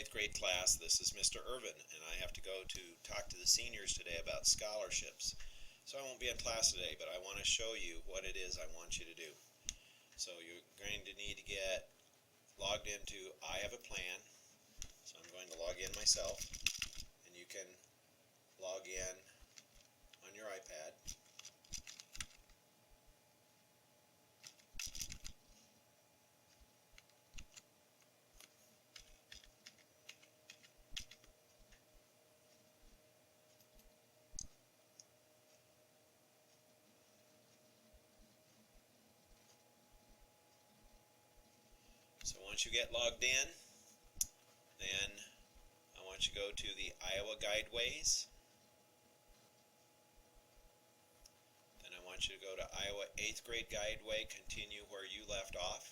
8th grade class. This is Mr. Irvin, and I have to go to talk to the seniors today about scholarships. So I won't be in class today, but I want to show you what it is I want you to do. So you're going to need to get logged into I Have a Plan. So I'm going to log in myself, and you can log in on your iPad. So once you get logged in, then I want you to go to the Iowa Guideways. Then I want you to go to Iowa 8th grade Guideway, continue where you left off.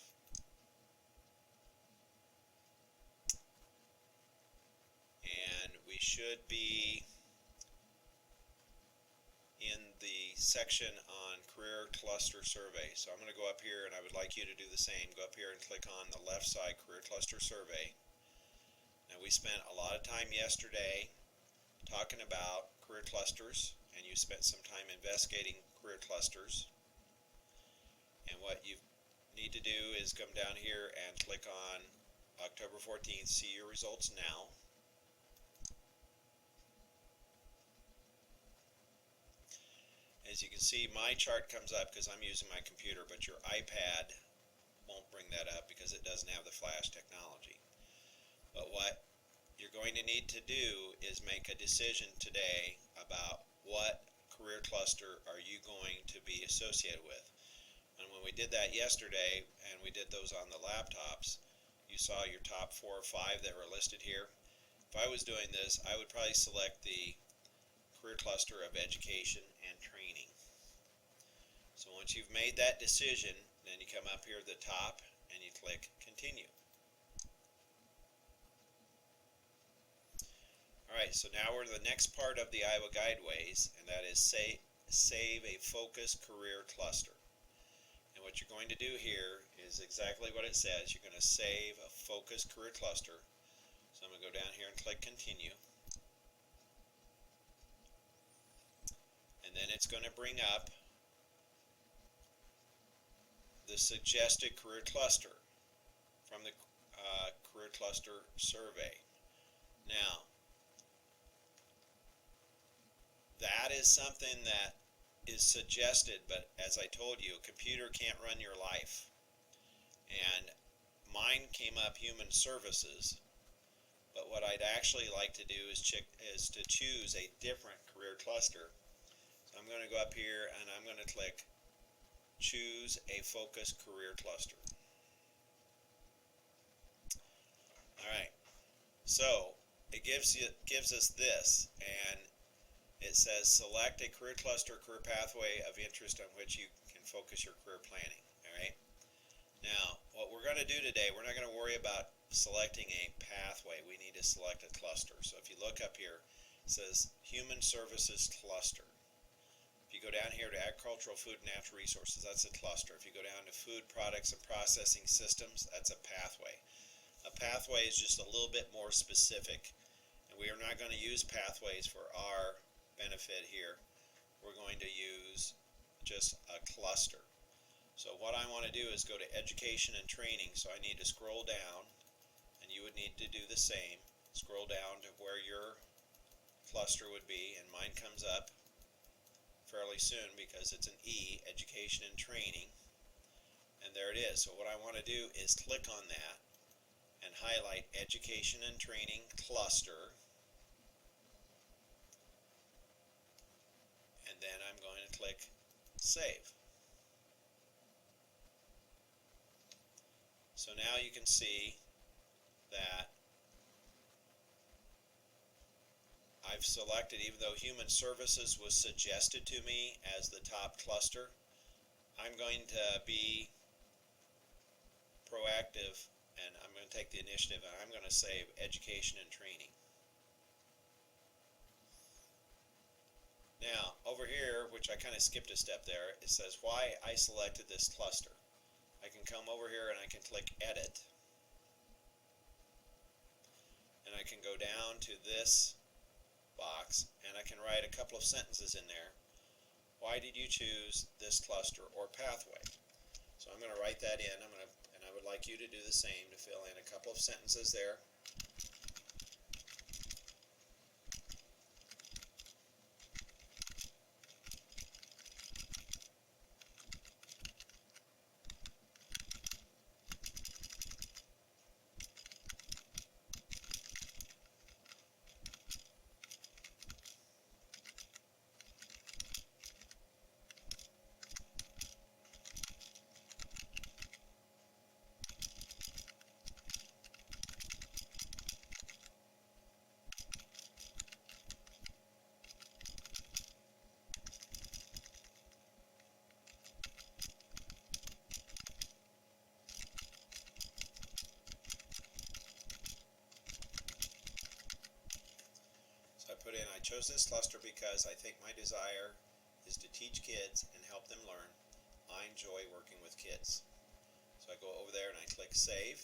And we should be in the section on Career Cluster Survey. So I'm going to go up here, and I would like you to do the same. Go up here and click on the left side Career Cluster Survey. Now, we spent a lot of time yesterday talking about career clusters, and you spent some time investigating career clusters. And what you need to do is come down here and click on October 14th, see your results now. As you can see, my chart comes up because I'm using my computer, but your iPad won't bring that up because it doesn't have the flash technology. But what you're going to need to do is make a decision today about what career cluster are you going to be associated with. And when we did that yesterday, and we did those on the laptops, you saw your top 4 or 5 that were listed here. If I was doing this, I would probably select the career cluster of education and training. So once you've made that decision, then you come up here at the top and you click continue. Alright, so now we're to the next part of the Iowa Guideways, and that is save a focus career cluster. And what you're going to do here is exactly what it says. You're going to save a focus career cluster. So I'm going to go down here and click continue. And then it's going to bring up the suggested career cluster from the career cluster survey. Now, that is something that is suggested, but as I told you, a computer can't run your life. And mine came up human services, but what I'd actually like to do is to choose a different career cluster. So I'm going to go up here and I'm going to click choose a focus career cluster. Alright, so it gives us this, and it says select a career cluster, career pathway of interest on which you can focus your career planning. Alright, now what we're going to do today, we're not going to worry about selecting a pathway. We need to select a cluster. So if you look up here, it says human services cluster. If you go down here to agricultural, food, and natural resources, that's a cluster. If you go down to food products and processing systems, that's a pathway. A pathway is just a little bit more specific, and we are not going to use pathways for our benefit here. We're going to use just a cluster. So what I want to do is go to education and training. So I need to scroll down, and you would need to do the same. Scroll down to where your cluster would be, and mine comes up fairly soon because it's an E, education and training, and there it is. So what I want to do is click on that and highlight education and training cluster, and then I'm going to click save. So now you can see that I've selected, even though human services was suggested to me as the top cluster, I'm going to be proactive and I'm going to take the initiative and I'm going to save education and training. Now, over here, which I kind of skipped a step there, it says why I selected this cluster. I can come over here and I can click edit. can go down to this box and I can write a couple of sentences in there. Why did you choose this cluster or pathway? So I'm going to write that in. And I would like you to do the same, to fill in a couple of sentences there. I chose this cluster because I think my desire is to teach kids and help them learn. I enjoy working with kids. So I go over there and I click Save.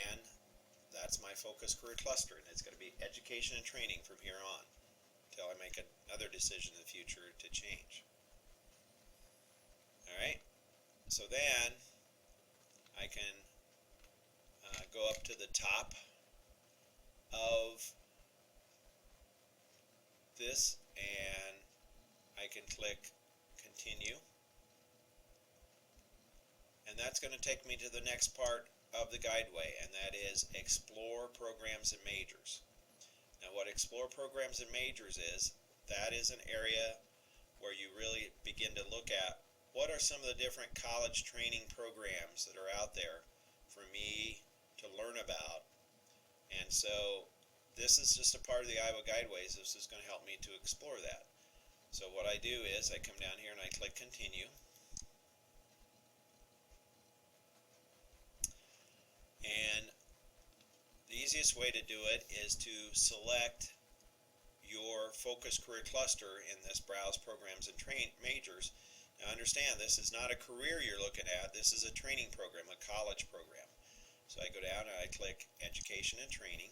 And that's my focus career cluster, and it's going to be education and training from here on until I make another decision in the future to change. Alright, so then I can go up to the top of this and I can click Continue, and that's going to take me to the next part of the guideway, and that is Explore Programs and Majors. Now what Explore Programs and Majors is, that is an area where you really begin to look at what are some of the different college training programs that are out there for me to learn about. And so this is just a part of the Iowa Guideways. This is going to help me to explore that. So what I do is I come down here and I click Continue. And the easiest way to do it is to select your focus career cluster in this Browse Programs and Majors. Now understand, this is not a career you're looking at. This is a training program, a college program. So I go down and I click Education and Training.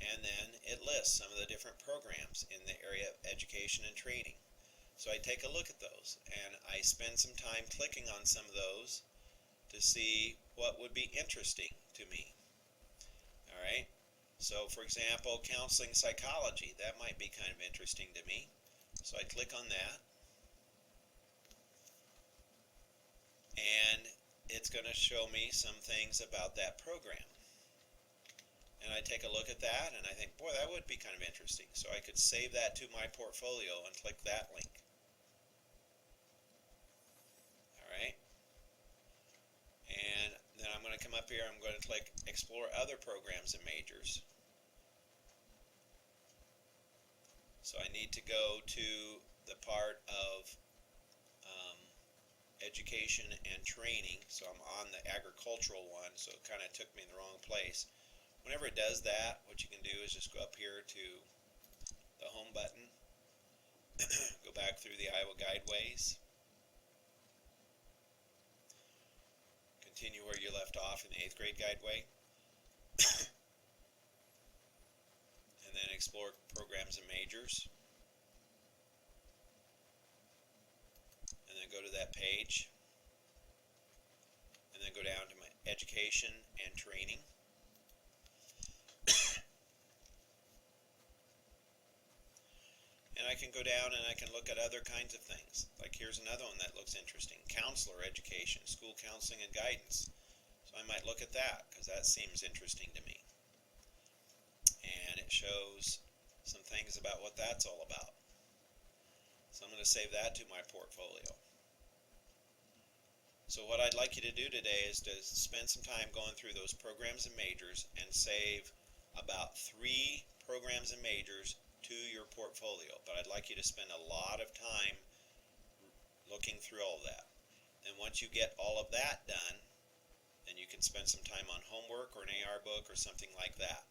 And then it lists some of the different programs in the area of education and training. So I take a look at those and I spend some time clicking on some of those to see what would be interesting to me. Alright, so for example, counseling psychology, that might be kind of interesting to me. So I click on that. And it's going to show me some things about that program. And I take a look at that and I think, boy, that would be kind of interesting. So I could save that to my portfolio and click that link. Alright. And then I'm going to come up here, I'm going to click Explore Other Programs and Majors. So I need to go to the part of education and training, so I'm on the agricultural one, so it kind of took me in the wrong place. Whenever it does that, what you can do is just go up here to the home button, go back through the Iowa Guideways, continue where you left off in the 8th grade guideway, and then Explore Programs and Majors. Go to that page and then go down to my education and training. And I can go down and I can look at other kinds of things. Like here's another one that looks interesting. Counselor education, school counseling and guidance. So I might look at that because that seems interesting to me. And it shows some things about what that's all about. So I'm going to save that to my portfolio. So what I'd like you to do today is to spend some time going through those programs and majors and save about 3 programs and majors to your portfolio. But I'd like you to spend a lot of time looking through all of that. Then once you get all of that done, then you can spend some time on homework or an AR book or something like that.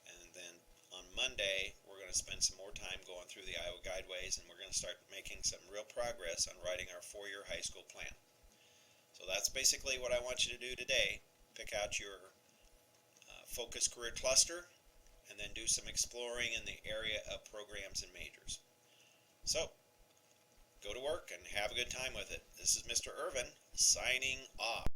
And then on Monday, we're going going to spend some more time going through the Iowa Guideways, and we're going to start making some real progress on writing our 4-year high school plan. So that's basically what I want you to do today. Pick out your focus career cluster, and then do some exploring in the area of programs and majors. So, go to work and have a good time with it. This is Mr. Irvin signing off.